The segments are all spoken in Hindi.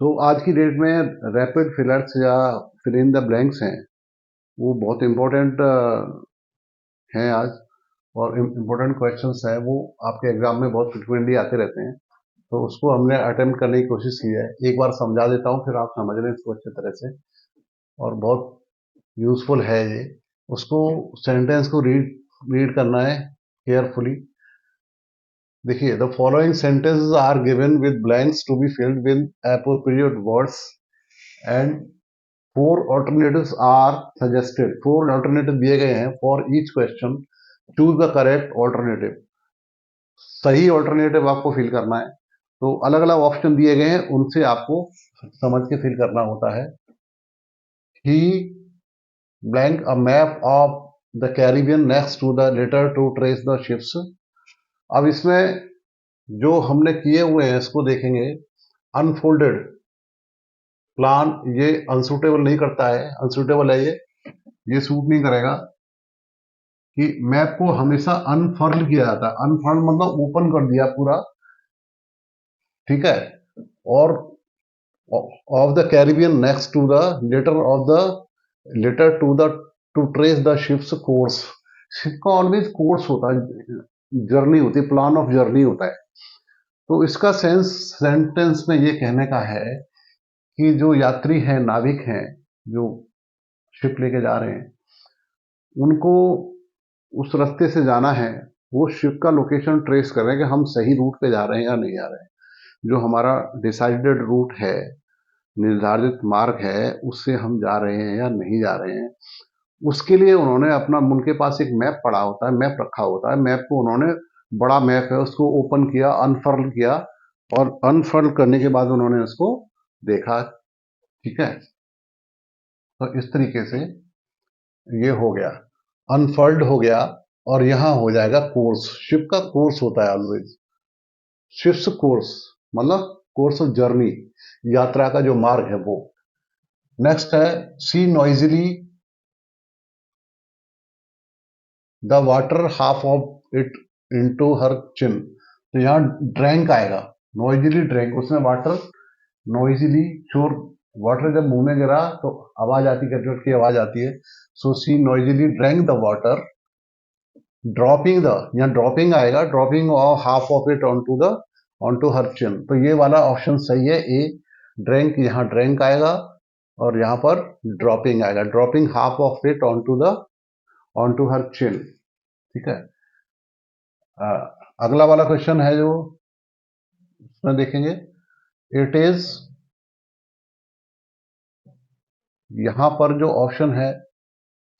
तो आज की डेट में रैपिड फिलर्स या फिल इन द ब्लैंक्स हैं, वो बहुत इम्पोर्टेंट हैं आज। और इम्पोर्टेंट क्वेश्चंस हैं, वो आपके एग्जाम में बहुत फ्रिक्वेंटली आते रहते हैं। तो उसको हमने अटेम्प्ट करने की कोशिश की है। एक बार समझा देता हूँ, फिर आप समझ लें इसको अच्छे तरह से। और बहुत यूजफुल है ये। उसको सेंटेंस को रीड रीड करना है केयरफुली। देखिए, the following sentences are given with blanks to be filled with appropriate words and four alternatives are suggested. Four alternative दिए गए हैं for each question. Choose the correct alternative. सही ऑल्टरनेटिव आपको फिल करना है। तो अलग अलग ऑप्शन दिए गए हैं, उनसे आपको समझ के फिल करना होता है। He blank a map of the Caribbean next to the letter to trace the ships. अब इसमें जो हमने किए हुए हैं इसको देखेंगे। अनफोल्डेड प्लान ये अनसूटेबल नहीं करता है, अनसूटेबल है ये सूट नहीं करेगा। कि मैप को हमेशा अनफर्ल किया जाता है। अनफर्ल मतलब ओपन कर दिया पूरा, ठीक है। और of the Caribbean next to the letter to trace the ship's course. Ship का ऑलवेज कोर्स होता है, जर्नी होती है, प्लान ऑफ जर्नी होता है। तो इसका सेंटेंस में ये कहने का है कि जो यात्री हैं, नाविक हैं, जो शिप लेके जा रहे हैं, उनको उस रास्ते से जाना है। वो शिप का लोकेशन ट्रेस कर रहे हैं कि हम सही रूट पे जा रहे हैं या नहीं जा रहे हैं। जो हमारा डिसाइडेड रूट है, निर्धारित मार्ग है, उससे हम जा रहे हैं या नहीं जा रहे हैं। उसके लिए उन्होंने अपना, उनके पास एक मैप पड़ा होता है, मैप रखा होता है। मैप को उन्होंने, बड़ा मैप है, उसको ओपन किया, अनफर्ल किया। और अनफर्ल करने के बाद उन्होंने उसको देखा, ठीक है। तो इस तरीके से ये हो गया, अनफर्ल्ड हो गया। और यहां हो जाएगा कोर्स। शिप का कोर्स होता है ऑलवेज। शिप्स कोर्स मतलब कोर्स ऑफ जर्नी, यात्रा का जो मार्ग है वो। नेक्स्ट है, she noisily the water half of it into her chin. तो यहाँ ड्रैंक आएगा, नॉइजली ड्रैंक, उसमें वाटर नॉइजली, शोर, वाटर जब मुंह में गिरा तो आवाज आती, कट की आवाज आती है। So she noisily drank the water, dropping the, यहाँ ड्रॉपिंग आएगा, dropping half of it on to her chin. तो ये वाला ऑप्शन सही है, ए। ड्रैंक, यहाँ ड्रैंक आएगा और यहाँ पर ड्रॉपिंग आएगा, dropping half of it on to her chin, ठीक है। अगला वाला क्वेश्चन है जो उसमें देखेंगे, इट इज, यहां पर जो ऑप्शन है,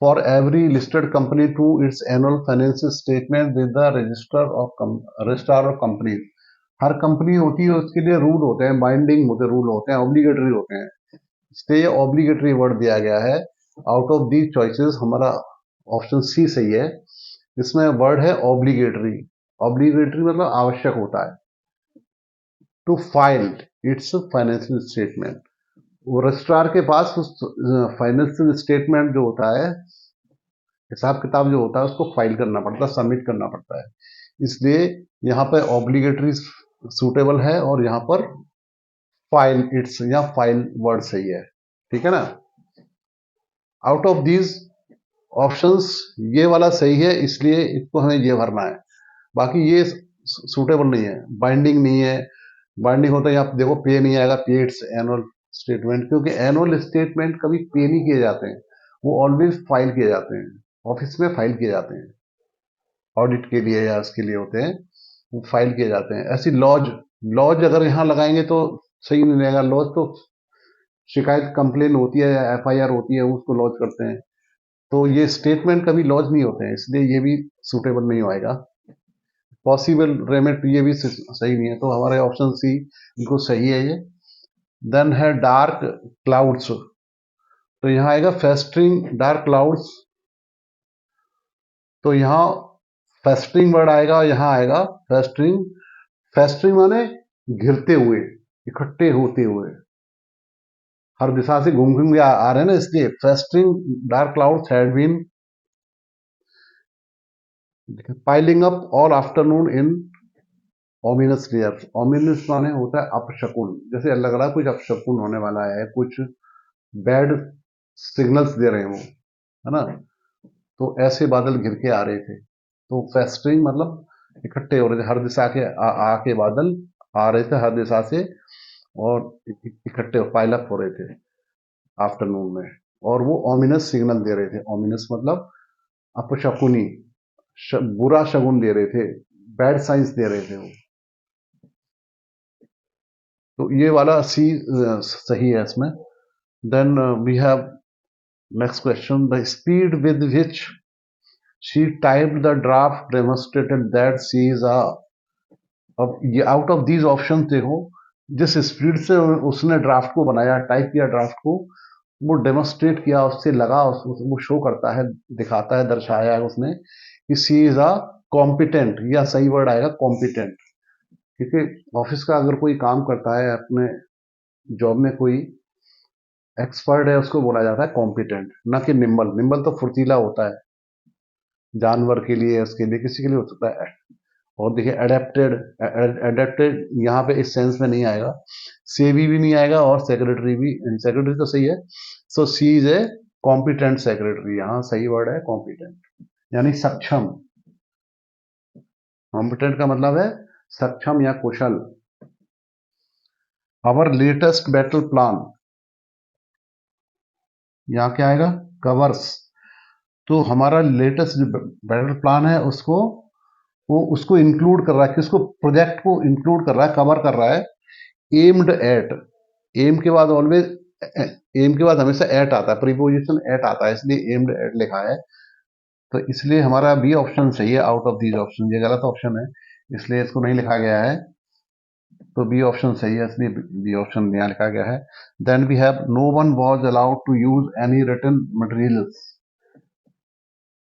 for every listed company to its annual financial statement with the registrar of company. हर कंपनी होती है, उसके लिए रूल होते हैं, बाइंडिंग होते रूल होते हैं, ऑब्लिगेटरी होते हैं। इसलिए ये ऑब्लिगेटरी वर्ड दिया गया है। आउट ऑफ दी चॉइसेस हमारा ऑप्शन सी सही है। इसमें वर्ड है ऑब्लिगेटरी। ऑब्लिगेटरी मतलब आवश्यक होता है। To file its financial statement, वो रजिस्ट्रार के पास उस फाइनेंशियल स्टेटमेंट जो होता है, हिसाब किताब जो होता है, उसको फाइल करना पड़ता है, सबमिट करना पड़ता है। इसलिए यहाँ पे ऑब्लिगेटरी सूटेबल है और यहाँ पर फाइल इट्स या फाइल वर्ड सही है, ठीक है ना। आउट ऑफ दीज ऑप्शंस ये वाला सही है, इसलिए इसको हमें ये भरना है। बाकी ये सूटेबल नहीं है, बाइंडिंग नहीं है। बाइंडिंग होता है, आप देखो पे नहीं आएगा, पे इट्स एनुअल स्टेटमेंट, क्योंकि एनुअल स्टेटमेंट कभी पे नहीं किए जाते हैं, वो ऑलवेज फाइल किए जाते हैं, ऑफिस में फाइल किए जाते हैं, ऑडिट के लिए या इसके लिए होते हैं, वो फाइल किए जाते हैं। ऐसी लॉज, लॉज अगर यहाँ लगाएंगे तो सही नहीं रहेगा। लॉज तो शिकायत, कंप्लेन होती है या एफआईआर होती है, उसको लॉज करते हैं। तो ये स्टेटमेंट कभी लॉज नहीं होते हैं, इसलिए ये भी सूटेबल नहीं होएगा। पॉसिबल रेमेड, ये भी सही नहीं है। तो हमारे ऑप्शन सी बिल्कुल सही है ये। देन है डार्क क्लाउड्स। तो यहाँ आएगा फेस्टिंग डार्क क्लाउड्स। तो यहाँ फेस्टिंग वर्ड आएगा, यहाँ आएगा फेस्टिंग। फेस्टिंग माने घिरते हुए, इकट्ठे होते हुए, हर दिशा से घूम घूम के आ रहे हैं ना, इसलिए फेस्टिंग dark clouds had been piling up all afternoon in ominous layers, ominous माने होता है अपशकुन, जैसे लग रहा है कुछ अपशकुन होने वाला है, कुछ बैड सिग्नल्स दे रहे हैं वो, है ना। तो ऐसे बादल घिर के आ रहे थे, तो फेस्टिंग मतलब इकट्ठे हो रहे थे, हर दिशा के आके बादल आ रहे थे हर दिशा से, और इकट्ठे पाइल अप हो रहे थे आफ्टरनून में, और वो ओमिनस सिग्नल दे रहे थे। ओमिनस मतलब अपशकुनी, बुरा शगुन दे रहे थे, बैड साइंस दे रहे थे वो। तो ये वाला सी सही है इसमें। Then we have next question, the speed with which she typed the draft demonstrated that she is a, अब ये आउट ऑफ दीज ऑप्शन देखो, जिस स्पीड से उसने ड्राफ्ट को बनाया, टाइप किया ड्राफ्ट को, वो डेमोन्स्ट्रेट किया, उससे लगा, वो शो करता है, दिखाता है, दर्शाया है उसने कि सी इज अ कॉम्पिटेंट, या सही वर्ड आएगा कॉम्पिटेंट, क्योंकि ऑफिस का अगर कोई काम करता है, अपने जॉब में कोई एक्सपर्ट है, उसको बोला जाता है कॉम्पिटेंट, ना कि निम्बल। निम्बल तो फुर्तीला होता है, जानवर के लिए, उसके लिए, किसी के लिए हो सकता है। और देखिए एडेप्टेड, एडेप्टेड यहाँ पे इस सेंस में नहीं आएगा, सेवी भी नहीं आएगा, और सेक्रेटरी भी, सेक्रेटरी तो सही है। So C is a competent secretary, यहाँ सही वर्ड है कॉम्पिटेंट, यानी सक्षम। कॉम्पिटेंट का मतलब है सक्षम या कुशल। आवर लेटेस्ट बैटल प्लान, यहाँ क्या आएगा, कवर्स। तो हमारा लेटेस्ट जो बैटल प्लान है, उसको, वो उसको इंक्लूड कर रहा है, किसको, प्रोजेक्ट को इंक्लूड कर रहा है, कवर कर रहा है। एम्ड एट, एम के बाद ऑलवेज, एम के बाद हमेशा एट आता है, प्रीपोजिशन एट आता है, इसलिए एम्ड एट लिखा है। तो इसलिए हमारा बी ऑप्शन सही है आउट ऑफ दीज ऑप्शन, ये गलत ऑप्शन है, इसलिए इसको नहीं लिखा गया है। तो बी ऑप्शन सही है, इसलिए बी ऑप्शन यहाँ लिखा गया है। Then we have no one was allowed to use any written materials.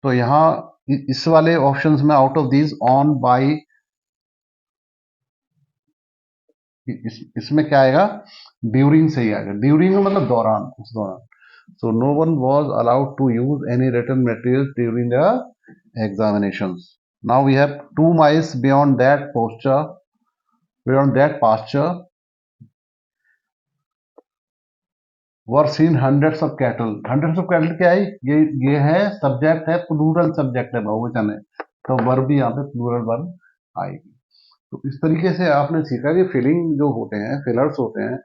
तो यहाँ इस वाले ऑप्शंस में out of these on, by, इसमें क्या आएगा, ड्यूरिंग सही आएगा। ड्यूरिंग का मतलब दौरान, उस दौरान। So no one was allowed to use any written material during the examinations. Now we have 2 miles beyond that posture, beyond that pasture were seen hundreds of cattle. Hundreds of cattle क्या है, ये है सब्जेक्ट है, प्लूरल सब्जेक्ट है, बहुवचन है, तो वर्ब भी यहाँ पे प्लूरल वर्ब आएगी। तो इस तरीके से आपने सीखा कि फिलिंग जो होते हैं, फिलर्स होते हैं,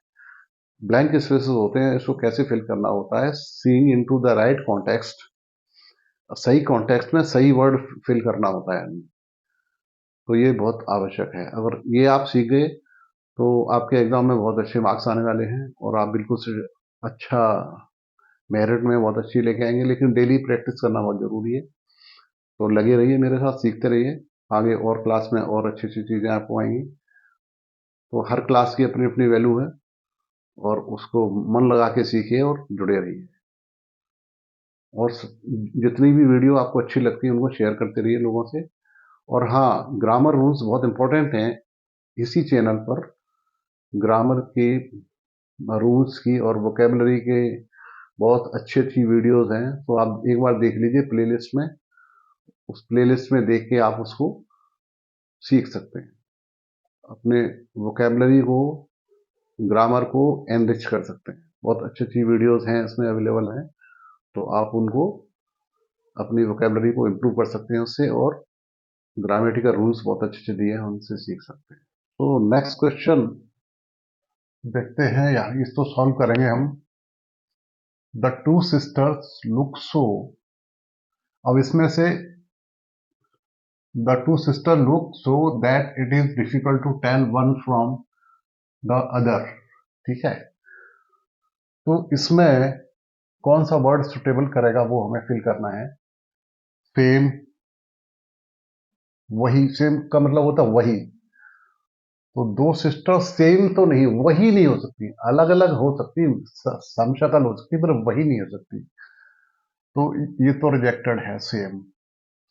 ब्लैंक स्पेसेस होते हैं, इसको कैसे फिल करना होता है, seeing into the right context, सही कॉन्टेक्स्ट में सही वर्ड फिल करना होता है। तो ये बहुत आवश्यक है। अगर ये आप सीख गए तो आपके एग्जाम में बहुत अच्छे मार्क्स आने वाले हैं, और आप बिल्कुल से अच्छा मेरिट में बहुत अच्छी लेके आएंगे। लेकिन डेली प्रैक्टिस करना बहुत ज़रूरी है। तो लगे रहिए मेरे साथ, सीखते रहिए, आगे और क्लास में और अच्छी अच्छी चीज़ें आपको आएंगी। तो हर क्लास की अपनी अपनी वैल्यू है, और उसको मन लगा के सीखिए और जुड़े रहिए। और जितनी भी वीडियो आपको अच्छी लगती है, उनको शेयर करते रहिए लोगों से। और हाँ, ग्रामर रूल्स बहुत इंपॉर्टेंट हैं, इसी चैनल पर ग्रामर के रूल्स की और वोकेबलरी के बहुत अच्छी अच्छी वीडियोस हैं। तो आप एक बार देख लीजिए प्लेलिस्ट में, उस प्लेलिस्ट में देख के आप उसको सीख सकते हैं, अपने वोकेबलरी को, ग्रामर को एनरिच कर सकते हैं। बहुत अच्छी अच्छी वीडियोस हैं इसमें अवेलेबल हैं, तो आप उनको, अपनी वोकेबलरी को इम्प्रूव कर सकते हैं उससे, और ग्रामेटिकल रूल्स बहुत अच्छे अच्छे दिए हैं, उनसे सीख सकते हैं। तो नेक्स्ट क्वेश्चन देखते हैं, यहाँ इसको सॉल्व करेंगे हम। The two sisters look so, अब इसमें से the two sister look so that it is difficult to tell one from the other. ठीक है, तो इसमें कौन सा वर्ड सुटेबल करेगा वो हमें फिल करना है। सेम, वही, सेम का मतलब होता है वही। तो दो सिस्टर सेम तो नहीं, वही नहीं हो सकती, अलग अलग हो सकती, समशक्ल हो सकती, पर वही नहीं हो सकती। तो ये तो रिजेक्टेड है सेम।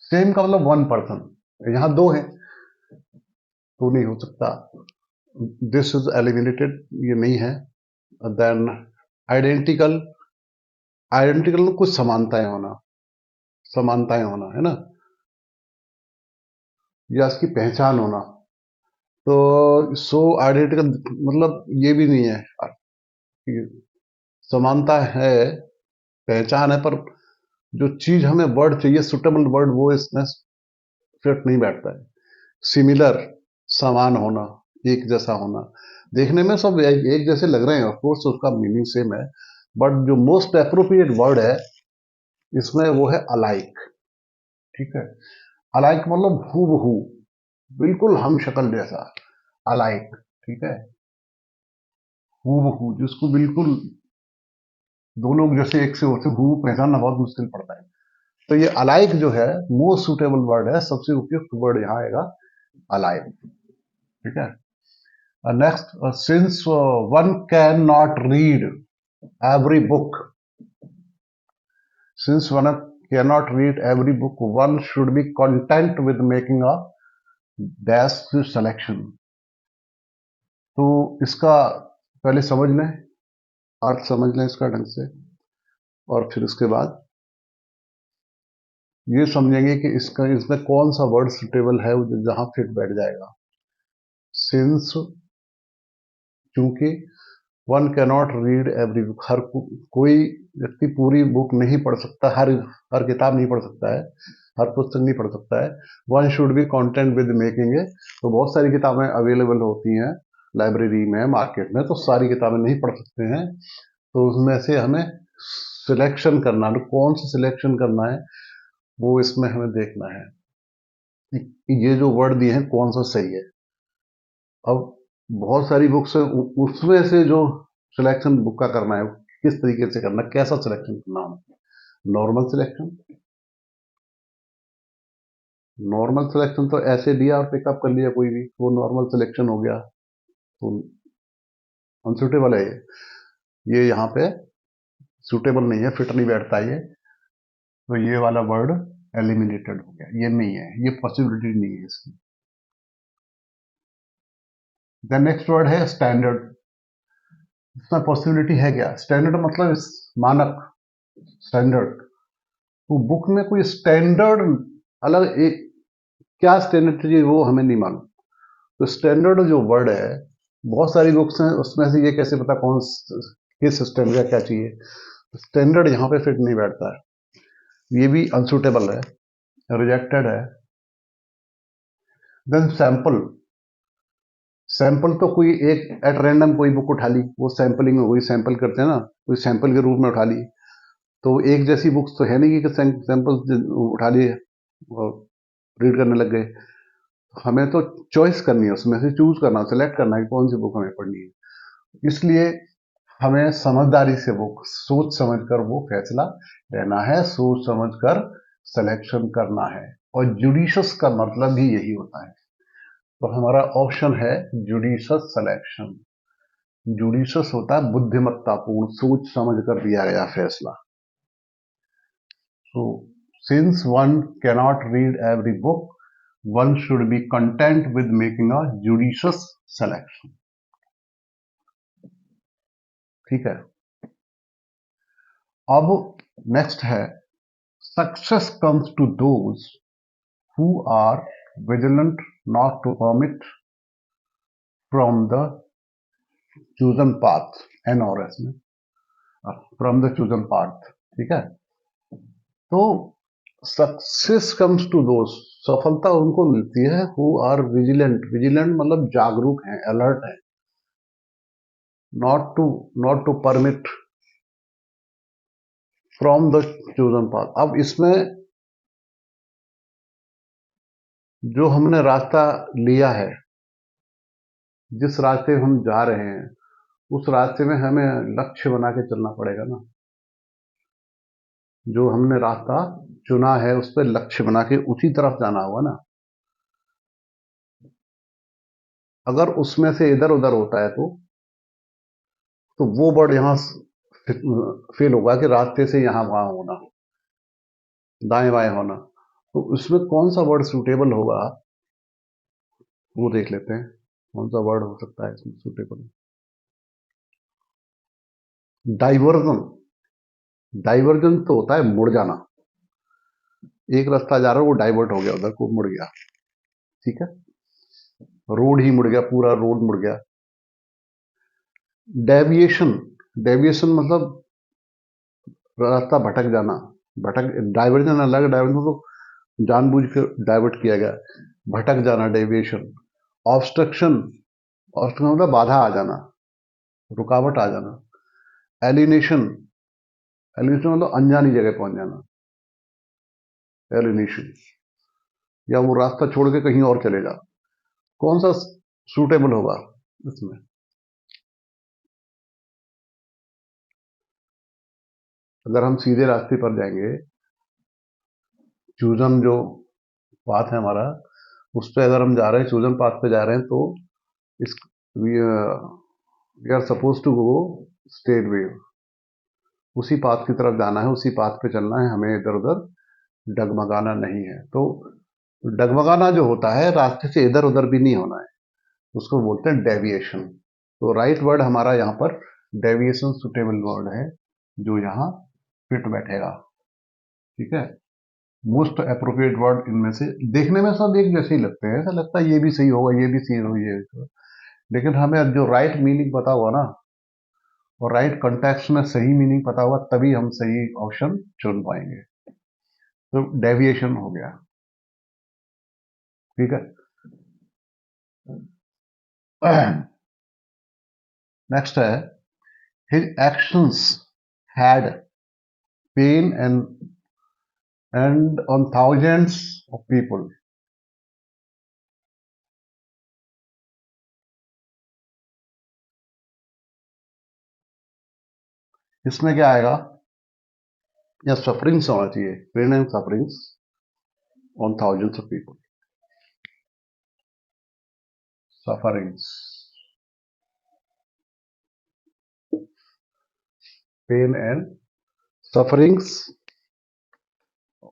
सेम का मतलब वन पर्सन, यहां दो है तो नहीं हो सकता, दिस इज एलिमिनेटेड, ये नहीं है। देन आइडेंटिकल, आइडेंटिकल में कुछ समानताएं होना, समानताएं होना है ना, या इसकी पहचान होना, तो सो आइडेंटिकल मतलब ये भी नहीं है कि समानता है, पहचान है, पर जो चीज हमें वर्ड चाहिए, सुटेबल वर्ड, वो इसमें फिट नहीं बैठता है। सिमिलर, समान होना, एक जैसा होना, देखने में सब एक जैसे लग रहे हैं, ऑफकोर्स उसका मीनिंग सेम है, बट जो मोस्ट अप्रोप्रिएट वर्ड है इसमें वो है अलाइक। ठीक है, अलाइक मतलब हू बहू, बिल्कुल हम शक्ल जैसा, अलाइक। ठीक है, हू बहू, जिसको बिल्कुल दोनों जैसे एक से होते, हू पहचानना बहुत मुश्किल पड़ता है। तो ये अलाइक जो है मोस्ट सुटेबल वर्ड है, सबसे उपयुक्त वर्ड यहाँ आएगा अलाइक। ठीक है, next, since one can not read every book, since one cannot read every book, one should be content with making a dash selection। तो इसका पहले समझ लें, अर्थ समझ लें इसका ढंग से, और फिर उसके बाद ये समझेंगे कि इसका इसमें कौन सा वर्ड सुटेबल है जहां फिट बैठ जाएगा। सिंस, क्योंकि one cannot read every book, कोई व्यक्ति पूरी बुक नहीं पढ़ सकता, हर किताब नहीं पढ़ सकता है, हर पुस्तक नहीं पढ़ सकता है। One should B content with making a, तो बहुत सारी किताबें अवेलेबल होती हैं लाइब्रेरी में, मार्केट में, तो सारी किताबें नहीं पढ़ सकते हैं। तो उसमें से हमें सिलेक्शन करना, तो कौन सा सिलेक्शन करना है वो इसमें हमें देखना है कि ये जो वर्ड दिए हैं कौन सा सही है। अब बहुत सारी बुक्स है, उसमें से जो सिलेक्शन बुक का करना है किस तरीके से करना, कैसा सिलेक्शन करना है। नॉर्मल सिलेक्शन, नॉर्मल सिलेक्शन तो ऐसे दिया और पिकअप कर लिया कोई भी, वो नॉर्मल सिलेक्शन हो गया, तो अनसुटेबल है ये यहाँ पे सुटेबल नहीं है, फिट नहीं बैठता ये, तो ये वाला वर्ड एलिमिनेटेड हो गया, ये नहीं है, ये पॉसिबिलिटी नहीं है इसकी। देन नेक्स्ट वर्ड है स्टैंडर्ड। इसमें पॉसिबिलिटी है क्या? स्टैंडर्ड मतलब मानक, स्टैंडर्ड। तो बुक में कोई स्टैंडर्ड अलग एक, क्या स्टैंडर्ड चाहिए वो हमें नहीं मालूम। तो स्टैंडर्ड जो वर्ड है, बहुत सारी बुक्स हैं, उसमें से ये कैसे पता कौन किस स्टैंडर्ड का क्या चाहिए। स्टैंडर्ड यहाँ पे फिट नहीं बैठता है, ये भी अनसुटेबल है, रिजेक्टेड है। देन सैंपल, सैंपल तो कोई एक एट रैंडम कोई बुक उठा ली, वो सैंपलिंग में, वही सैंपल करते हैं ना, कोई सैंपल के रूप में उठा ली, तो एक जैसी बुक्स तो है नहीं कि सैंपल उठा लिए और रीड करने लग गए। हमें तो चॉइस करनी है, उसमें से चूज करना, सेलेक्ट करना है कि कौन सी बुक हमें पढ़नी है। इसलिए हमें समझदारी से वो सोच समझ कर वो फैसला लेना है, सोच समझ कर सिलेक्शन करना है, और जुडिशियस का मतलब भी यही होता है। तो हमारा ऑप्शन है जुडिशियस सिलेक्शन। जुडिशियस होता है बुद्धिमत्तापूर्ण, सोच समझ कर दिया गया फैसला। So since one cannot read every book, one should be content with making a judicious selection. ठीक है, अब नेक्स्ट है success comes to those who are vigilant not to omit from the chosen path, एन और एस में फ्रॉम द चूजन पाथ। ठीक है, तो सक्सेस कम्स टू दोज, सफलता उनको मिलती है हु आर विजिलेंट, विजिलेंट मतलब जागरूक हैं, अलर्ट हैं, not to permit from the chosen path. अब इसमें जो हमने रास्ता लिया है, जिस रास्ते हम जा रहे हैं, उस रास्ते में हमें लक्ष्य बना के चलना पड़ेगा ना। जो हमने रास्ता चुना है उस पर लक्ष्य बना के उसी तरफ जाना होगा ना। अगर उसमें से इधर उधर होता है तो वो वर्ड यहाँ फेल होगा कि रास्ते से यहाँ वहां होना, दाएं बाएं होना। तो उसमें कौन सा वर्ड सूटेबल होगा वो देख लेते हैं, कौन सा वर्ड हो सकता है इसमें सूटेबल। डाइवर्जन, डाइवर्जन तो होता है मुड़ जाना, एक रास्ता जा रहा है वो डाइवर्ट हो गया, उधर को मुड़ गया। ठीक है, रोड ही मुड़ गया, पूरा रोड मुड़ गया। डेविएशन, डेविएशन मतलब रास्ता भटक जाना। भटक, डाइवर्जन अलग, डाइवर्जन तो जानबूझ के डाइवर्ट किया गया, भटक जाना डेविएशन। ऑब्स्ट्रक्शन, ऑब्स्ट्रक्शन मतलब बाधा आ जाना, रुकावट आ जाना। एलिनेशन, एलिनेशन मतलब अनजानी जगह पहुंच जाना, एलिनेशन, या वो रास्ता छोड़ के कहीं और चले जा। कौन सा सूटेबल होगा इसमें? अगर हम सीधे रास्ते पर जाएंगे, चूजन जो पाथ है हमारा, उस पर अगर हम जा रहे हैं, चूजन पाथ पे जा रहे हैं, तो इस we are suppose to go straight way, उसी पाथ की तरफ जाना है, उसी पाथ पे चलना है हमें, इधर उधर डगमगाना नहीं है। तो डगमगाना जो होता है, रास्ते से इधर उधर भी नहीं होना है, उसको बोलते हैं डेविएशन। तो राइट वर्ड हमारा यहाँ पर डेविएशन सुटेबल वर्ड है, जो यहाँ फिट बैठेगा। ठीक है, मोस्ट अप्रोप्रिएट वर्ड इनमें से। देखने में सब एक जैसे ही लगते हैं, ऐसा लगता है ये भी सही होगा, ये भी सही होगा, ये भी सही होगा। लेकिन हमें जो राइट मीनिंग पता हुआ ना, और राइट कंटेक्स्ट में सही मीनिंग पता हुआ, तभी हम सही ऑप्शन चुन पाएंगे। तो डेविएशन हो गया। ठीक है। नेक्स्ट है, his actions had pain and on thousands of people. इसमें क्या आएगा? या सफरिंग्स होना चाहिए, pain and sufferings on thousands of people, sufferings, pain and sufferings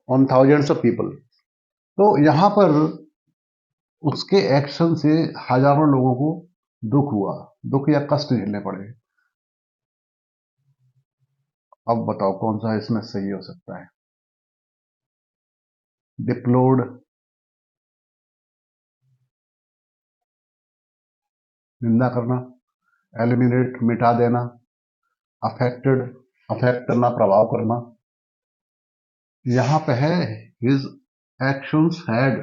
on thousands of people. तो यहां पर उसके एक्शन से हजारों लोगों को दुख हुआ, दुख या कष्ट झेलने पड़े। अब बताओ कौन सा इसमें सही हो सकता है? डिप्लोर्ड, निंदा करना, एलिमिनेट, मिटा देना, अफेक्टेड, अफेक्ट करना, प्रभाव करना। यहां पे है हिज एक्शंस हैड।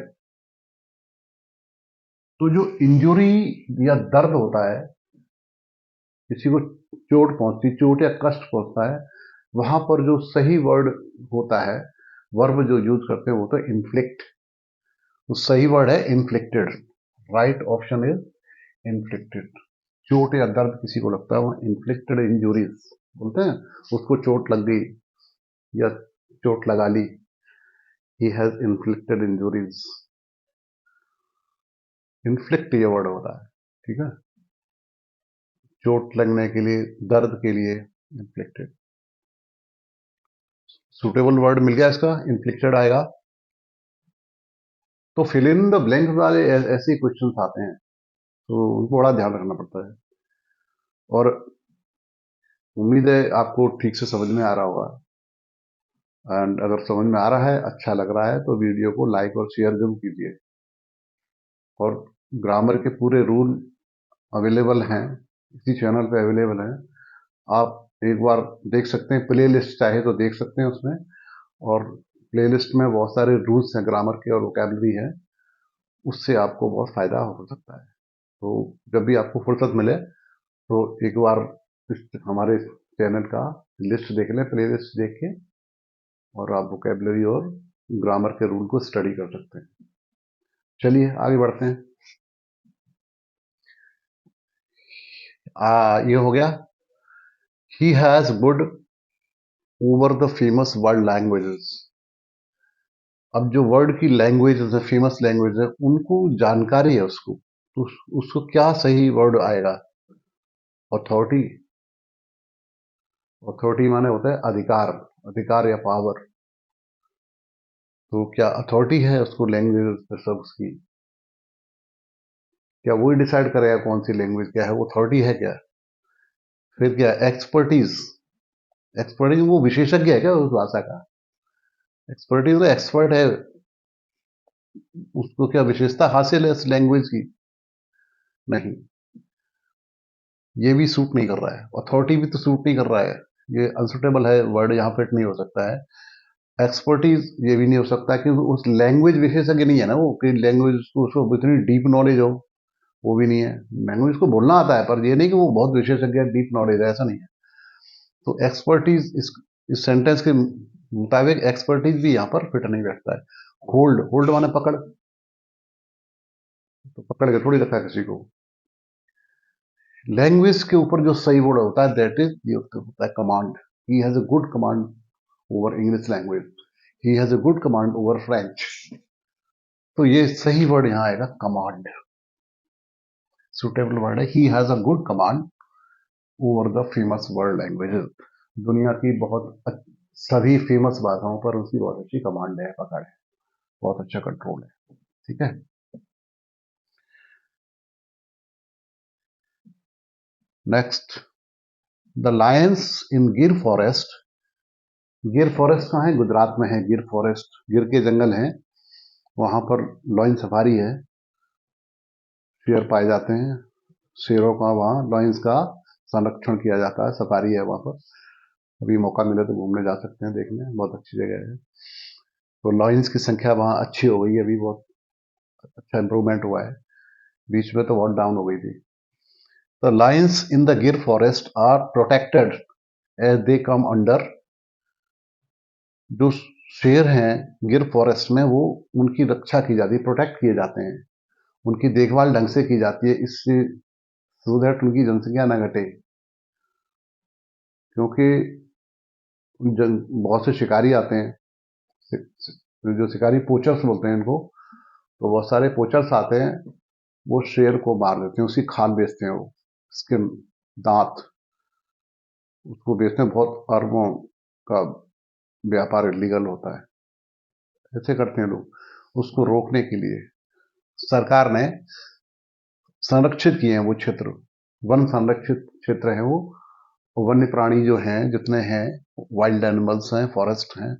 तो जो इंजुरी या दर्द होता है, किसी को चोट पहुंचती, चोट या कष्ट पहुंचता है, वहां पर जो सही वर्ड होता है, वर्ब जो यूज करते हैं, वो तो इन्फ्लिक्ट। तो सही वर्ड है inflicted. Right option is inflicted. चोट या दर्द किसी को लगता है, वो इन्फ्लिक्टेड इंजुरीज बोलते हैं, उसको चोट लग गई या चोट लगा ली, he has inflicted injuries. Inflict ये वर्ड होता है। ठीक है, चोट लगने के लिए, दर्द के लिए इन्फ्लिक्टेड। सुटेबल वर्ड मिल गया इसका, इन्फ्लिक्टेड आएगा। तो फिल इन द ब्लैंक वाले ऐसे क्वेश्चन आते हैं, तो उनको बड़ा ध्यान रखना पड़ता है। और उम्मीद है आपको ठीक से समझ में आ रहा होगा। एंड अगर समझ में आ रहा है, अच्छा लग रहा है, तो वीडियो को लाइक और शेयर जरूर कीजिए। और ग्रामर के पूरे रूल अवेलेबल हैं, इसी चैनल पे अवेलेबल हैं। आप एक बार देख सकते हैं, प्ले लिस्ट चाहे तो देख सकते हैं उसमें। और प्ले लिस्ट में बहुत सारे रूल्स हैं ग्रामर के, और वोकैबलरी है, उससे आपको बहुत फायदा हो सकता है। तो जब भी आपको फुर्सत मिले, तो एक बार हमारे चैनल का लिस्ट देख लें, प्ले लिस्ट देख के, और आप वोकैबलरी और ग्रामर के रूल को स्टडी कर सकते हैं। चलिए आगे बढ़ते हैं। ये हो गया, he has good over the famous world languages. अब जो वर्ल्ड की लैंग्वेजेस है, फेमस लैंग्वेज है, उनको जानकारी है उसको, तो उसको क्या सही वर्ड आएगा? अथॉरिटी। अथॉरिटी माने होता है अधिकार, अधिकार या पावर। तो क्या अथॉरिटी है उसको लैंग्वेज पे सब उसकी? क्या वो ही डिसाइड करेगा कौन सी लैंग्वेज क्या है? वो अथॉरिटी है क्या? फिर क्या एक्सपर्टीज? एक्सपर्टीज वो विशेषज्ञ है क्या उस भाषा का? एक्सपर्टीज तो एक्सपर्ट है, उसको क्या विशेषता हासिल है इस लैंग्वेज की? नहीं, ये भी सूट नहीं कर रहा है। अथॉरिटी भी तो सूट नहीं कर रहा है, ये अनसुटेबल है, वर्ड यहाँ फिट नहीं हो सकता है। एक्सपर्टीज ये भी नहीं हो सकता कि उस लैंग्वेज विशेषज्ञ नहीं है ना वो, कि लैंग्वेज उसको इतनी डीप नॉलेज हो, वो भी नहीं है। लैंग्वेज को बोलना आता है, पर ये नहीं कि वो बहुत विशेषज्ञ है, डीप नॉलेज है, ऐसा नहीं है। तो एक्सपर्टीज इस सेंटेंस के मुताबिक एक्सपर्टीज भी यहाँ पर फिट नहीं बैठता है। होल्ड, होल्ड माने पकड़, तो पकड़ के थोड़ी रखा है किसी को। लैंग्वेज के ऊपर जो सही वर्ड होता है दैट इज ये होता है command. He has a good command over English language, he has a good command over French. तो ये सही वर्ड यहाँ आएगा कमांड, सुटेबल वर्ड है। He has a good command over the famous world languages. दुनिया की सभी फेमस भाषाओं पर उसकी बहुत अच्छी कमांड है, पकड़ है, बहुत अच्छा कंट्रोल है। ठीक है। Next, the lions in Gir forest. गिर फॉरेस्ट कहाँ है? गुजरात में है गिर फॉरेस्ट, गिर के जंगल हैं, वहां पर लॉयन सफारी है, शेर पाए जाते हैं। शेरों का वहाँ, लॉयंस का संरक्षण किया जाता है, सफारी है वहां पर। अभी मौका मिले तो घूमने जा सकते हैं, देखने, बहुत अच्छी जगह है। तो लॉयंस की संख्या वहाँ अच्छी हो गई है, अभी बहुत अच्छा इंप्रूवमेंट हुआ है, बीच में तो बहुत डाउन हो गई थी। The lions in the Gir forest are protected as they come under. जो शेर हैं गिर फॉरेस्ट में, वो उनकी रक्षा की जाती है, प्रोटेक्ट किए जाते हैं, उनकी देखभाल ढंग से की जाती है, इससे सो दैट उनकी जनसंख्या ना घटे। क्योंकि बहुत से शिकारी आते हैं, जो शिकारी पोचर्स बोलते हैं इनको, तो बहुत सारे पोचर्स आते हैं, वो शेर को मार देते हैं, उसकी खाल बेचते हैं, वो स्किन, दांत, उसको बेचते हैं। बहुत अरबों का व्यापार इलीगल होता है, ऐसे करते हैं लोग। उसको रोकने के लिए सरकार ने संरक्षित किए हैं वो क्षेत्र, वन संरक्षित क्षेत्र है वो। वन्य प्राणी जो हैं, जितने हैं वाइल्ड एनिमल्स हैं, फॉरेस्ट हैं,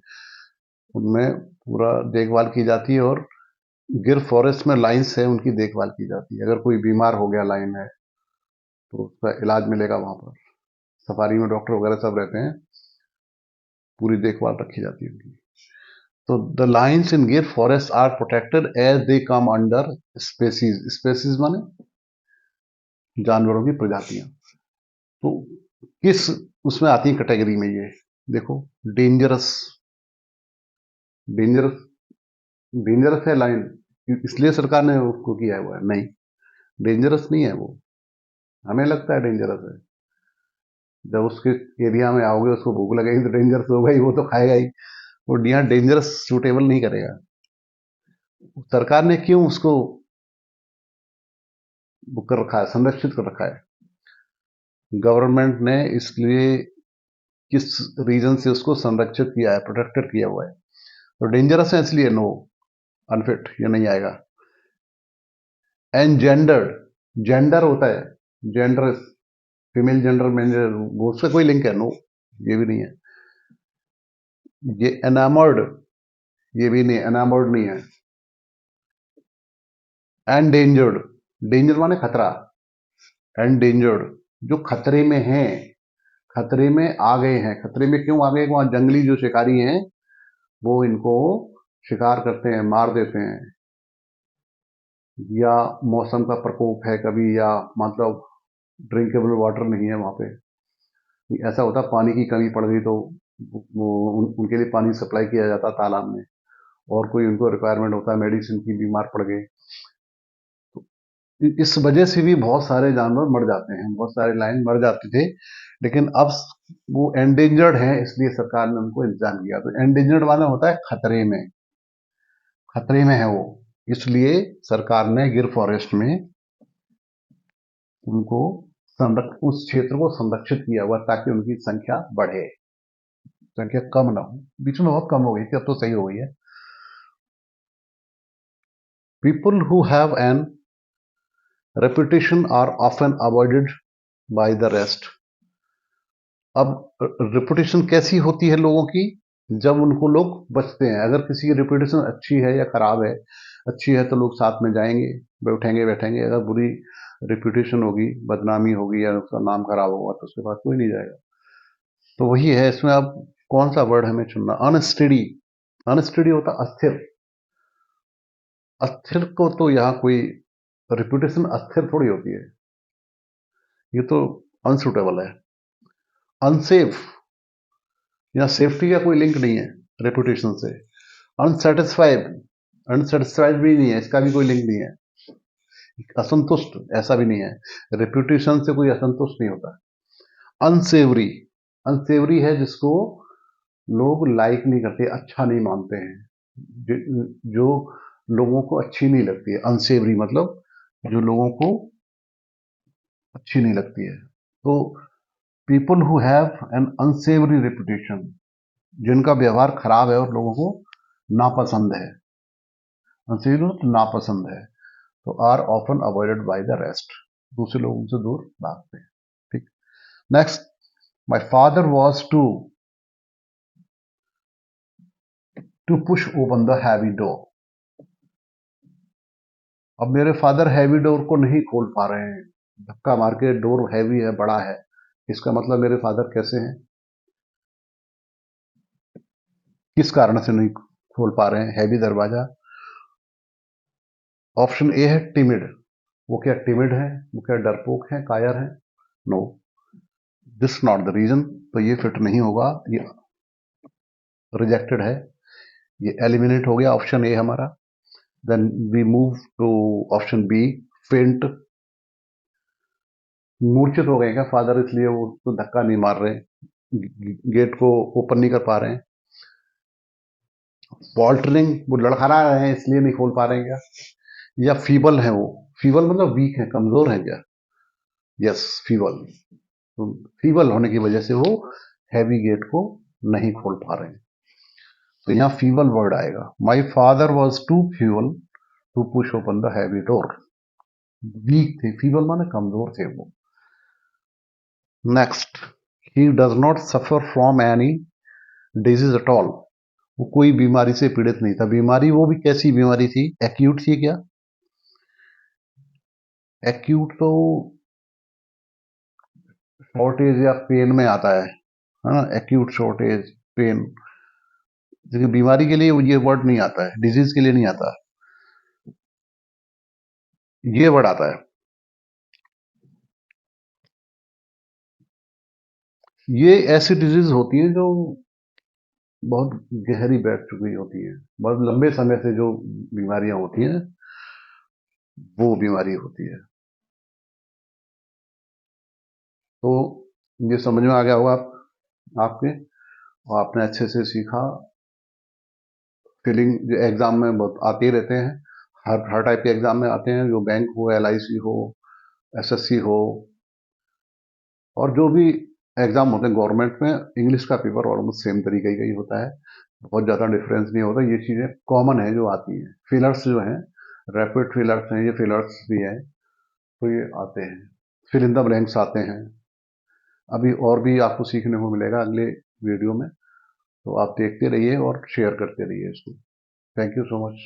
उनमें पूरा देखभाल की जाती है। और गिर फॉरेस्ट में लाइन्स है, उनकी देखभाल की जाती है। अगर कोई बीमार हो गया, लाइन है, तो उसका इलाज मिलेगा वहां पर। सफारी में डॉक्टर वगैरह सब रहते हैं, पूरी देखभाल रखी जाती है उनकी। तो the lions in Gir forest are protected as they come under species. Species माने जानवरों की प्रजातियां। तो किस उसमें आती है कैटेगरी में ये? देखो, डेंजरस, डेंजरस, डेंजरस है लाइन, इसलिए सरकार ने उसको किया हुआ है? नहीं, डेंजरस नहीं है वो, हमें लगता है डेंजरस है। जब उसके एरिया में आओगे, उसको भूख लगेगी तो डेंजरस होगा ही, वो तो खाएगा ही। वो यहाँ डेंजरस सूटेबल नहीं करेगा। सरकार ने क्यों उसको बुक कर रखा है, संरक्षित कर रखा है? गवर्नमेंट ने इसलिए किस रीजन से उसको संरक्षित किया है, प्रोटेक्टेड किया हुआ है? तो डेंजरस है इसलिए नो, अनफिट, ये नहीं आएगा। एनजेंडर्ड, जेंडर होता है, gender, female gender, male gender, वो उससे कोई लिंक है? नो, ये भी नहीं है। ये एनामर्ड, ये भी नहीं, एनामर्ड नहीं है। एंडेंजर्ड, डेंजर माने खतरा, एंडेंजर्ड जो खतरे में हैं, खतरे में आ गए हैं। खतरे में क्यों आ गए? वहां जंगली जो शिकारी हैं, वो इनको शिकार करते हैं, मार देते हैं, या मौसम का प्रकोप है कभी, या मतलब ड्रिंकेबल वाटर नहीं है वहां पे, ऐसा होता, पानी की कमी पड़ गई तो उनके लिए पानी सप्लाई किया जाता तालाब में, और कोई उनको रिक्वायरमेंट होता है मेडिसिन की, बीमार पड़ गए, इस वजह से भी बहुत सारे जानवर मर जाते हैं, बहुत सारे लाइन मर जाते थे। लेकिन अब वो एंडेंजर्ड हैं, इसलिए सरकार ने उनको इंतजाम किया। तो एंडेंजर्ड वाला होता है खतरे में, खतरे में है वो, इसलिए सरकार ने गिर फॉरेस्ट में उनको उस क्षेत्र को संरक्षित किया हुआ, ताकि उनकी संख्या बढ़े, संख्या कम ना हो। बीच में बहुत कम हो गई थी, अब तो सही हो गई है। People who have an reputation are often avoided by the rest. अब रेपुटेशन कैसी होती है लोगों की? जब उनको लोग बचते हैं। अगर किसी की रेपुटेशन अच्छी है या खराब है, अच्छी है तो लोग साथ में जाएंगे, बैठेंगे बैठेंगे। अगर बुरी रिप्यूटेशन होगी, बदनामी होगी या उसका नाम खराब होगा तो उसके बाद कोई नहीं जाएगा। तो वही है, इसमें अब कौन सा वर्ड हमें चुनना। अनस्टेडी, अनस्टेडी होता अस्थिर। अस्थिर को तो यहाँ कोई रिप्यूटेशन अस्थिर थोड़ी होती है, ये तो अनसुटेबल है। अनसेफ, यहाँ सेफ्टी का कोई लिंक नहीं है रेपुटेशन से। अनसेटिस्फाइड, अनसेटिस्फाइड भी नहीं है, इसका भी कोई लिंक नहीं है। असंतुष्ट, ऐसा भी नहीं है, रेपुटेशन से कोई असंतुष्ट नहीं होता। अनसेवरी, अनसेवरी है जिसको लोग लाइक नहीं करते, अच्छा नहीं मानते हैं, जो लोगों को अच्छी नहीं लगती है। अनसेवरी मतलब जो लोगों को अच्छी नहीं लगती है। तो people who have an unsavoury reputation, जिनका व्यवहार खराब है और लोगों को नापसंद है, अनसेवरी मतलब नापसंद है, तो are often avoided by the rest, दूसरे लोग उनसे दूर भागते हैं। ठीक। Next, my father was to push open the heavy door. अब मेरे फादर हैवी डोर को नहीं खोल पा रहे हैं, धक्का मार के, डोर हैवी है, बड़ा है, इसका मतलब मेरे फादर कैसे हैं, किस कारण से नहीं खोल पा रहे हैं हैवी दरवाजा। ऑप्शन ए है टिमिड, वो क्या टिमिड है, वो क्या डरपोक है, कायर है? No, this not the reason, तो ये फिट नहीं होगा, ये रिजेक्टेड है, ये एलिमिनेट हो गया ऑप्शन ए हमारा। Then we move to option B, faint, मूर्छित हो गए क्या फादर, इसलिए वो तो धक्का नहीं मार रहे, गेट को ओपन नहीं कर पा रहे हैं। पॉल्टरिंग, वो लड़खड़ा रहे हैं इसलिए नहीं खोल पा रहे हैं क्या? या फीबल है वो, फीबल मतलब वीक है, कमजोर है क्या? यस, फीबल, तो फीबल होने की वजह से वो हैवी गेट को नहीं खोल पा रहे हैं, तो यहाँ फीबल वर्ड आएगा। My father was too feeble to push open the heavy door, weak थे, फीबल माने कमजोर थे वो। Next, he does not suffer from any disease at all, वो कोई बीमारी से पीड़ित नहीं था। बीमारी वो भी कैसी बीमारी थी, एक्यूट थी क्या? एक्यूट तो शॉर्टेज या पेन में आता है ना, एक्यूट शॉर्टेज पेन, लेकिन बीमारी के लिए ये वर्ड नहीं आता है, डिजीज के लिए नहीं आता, ये वर्ड आता है। ये ऐसी डिजीज होती है जो बहुत गहरी बैठ चुकी होती है, बहुत लंबे समय से जो बीमारियां होती हैं वो बीमारी होती है। तो ये समझ में आ गया होगा आपके, और आपने अच्छे से सीखा। फीलिंग एग्जाम में बहुत आते ही रहते हैं, हर टाइप के एग्जाम में आते हैं, जो बैंक हो, LIC हो, SSC हो, और जो भी एग्जाम होते हैं गवर्नमेंट में, इंग्लिश का पेपर ऑलमोस्ट सेम तरीके का ही होता है, बहुत ज़्यादा डिफरेंस नहीं होता। ये चीज़ें कॉमन है जो आती हैं। फिलर्स जो हैं, रैपिड फिलर्स हैं, ये फिलर्स भी हैं, तो ये आते हैं। फिल इन द ब्लैंक्स आते हैं। अभी और भी आपको सीखने को मिलेगा अगले वीडियो में, तो आप देखते रहिए और शेयर करते रहिए इसको। Thank you so much.